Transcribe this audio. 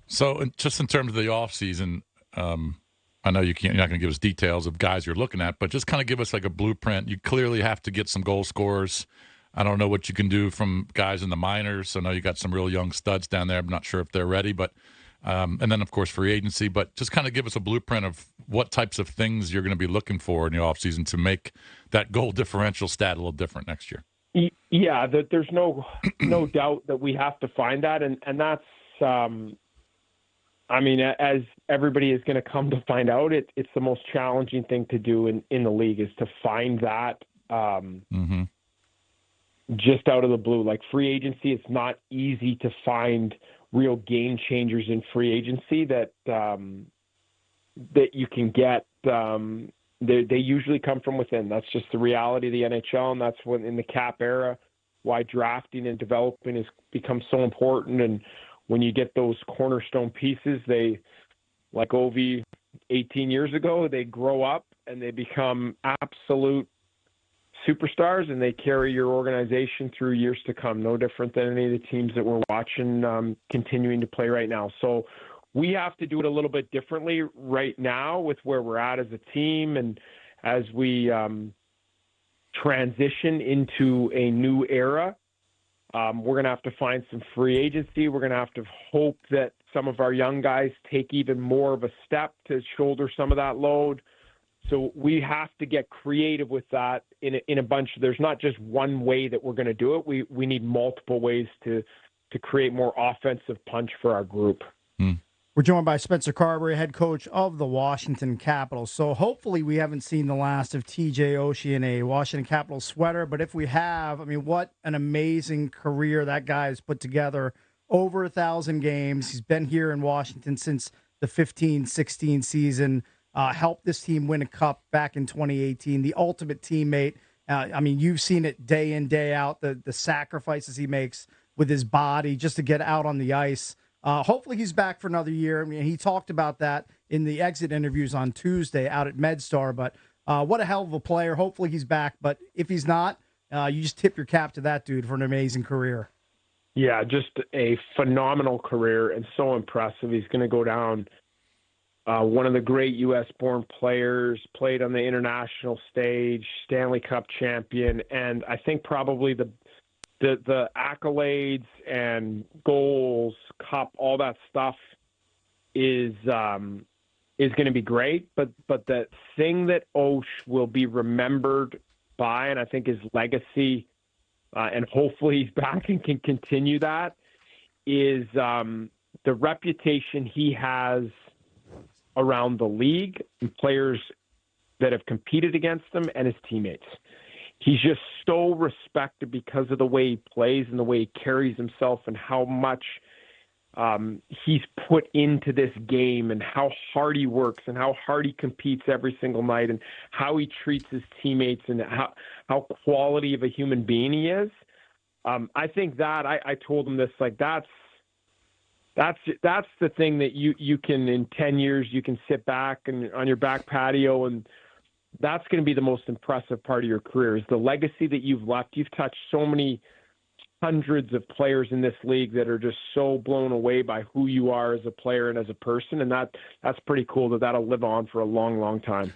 So, just in terms of the offseason, I know you're not going to give us details of guys you're looking at, but just kind of give us like a blueprint. You clearly have to get some goal scorers. I don't know what you can do from guys in the minors. I know you got some real young studs down there. I'm not sure if they're ready, but and then of course free agency. But just kind of give us a blueprint of what types of things you're going to be looking for in the offseason to make that goal differential stat a little different next year. Yeah, there's no doubt that we have to find that, and that's. I mean, as everybody is going to come to find out, it's the most challenging thing to do in the league is to find that just out of the blue. Like free agency, it's not easy to find real game changers in free agency that you can get. They usually come from within. That's just the reality of the NHL, and that's when in the cap era, why drafting and developing has become so important. And when you get those cornerstone pieces, they, like Ovi 18 years ago, they grow up and they become absolute superstars, and they carry your organization through years to come. No different than any of the teams that we're watching continuing to play right now. So we have to do it a little bit differently right now with where we're at as a team, and as we transition into a new era. We're going to have to find some free agency. We're going to have to hope that some of our young guys take even more of a step to shoulder some of that load. So we have to get creative with that in a bunch. There's not just one way that we're going to do it. We need multiple ways to create more offensive punch for our group. We're joined by Spencer Carbery, head coach of the Washington Capitals. So hopefully we haven't seen the last of TJ Oshie in a Washington Capitals sweater. But if we have, I mean, what an amazing career that guy has put together. Over 1,000 games. He's been here in Washington since the 15-16 season. Helped this team win a cup back in 2018. The ultimate teammate. I mean, you've seen it day in, day out, the sacrifices he makes with his body just to get out on the ice. Hopefully he's back for another year. I mean, he talked about that in the exit interviews on Tuesday out at MedStar, but what a hell of a player. Hopefully he's back, but if he's not, you just tip your cap to that dude for an amazing career. Yeah, just a phenomenal career and so impressive. He's going to go down one of the great U.S.-born players, played on the international stage, Stanley Cup champion, and I think probably the accolades and goals, cup, all that stuff is going to be great. But the thing that Osh will be remembered by, and I think his legacy, and hopefully he's back and can continue that, is the reputation he has around the league and players that have competed against him and his teammates. He's just so respected because of the way he plays and the way he carries himself and how much he's put into this game and how hard he works and how hard he competes every single night and how he treats his teammates and how quality of a human being he is. I think that I told him this, like, that's the thing that you can, in 10 years, you can sit back and on your back patio, and that's going to be the most impressive part of your career is the legacy that you've left. You've touched so many hundreds of players in this league that are just so blown away by who you are as a player and as a person. And that's pretty cool that'll live on for a long, long time.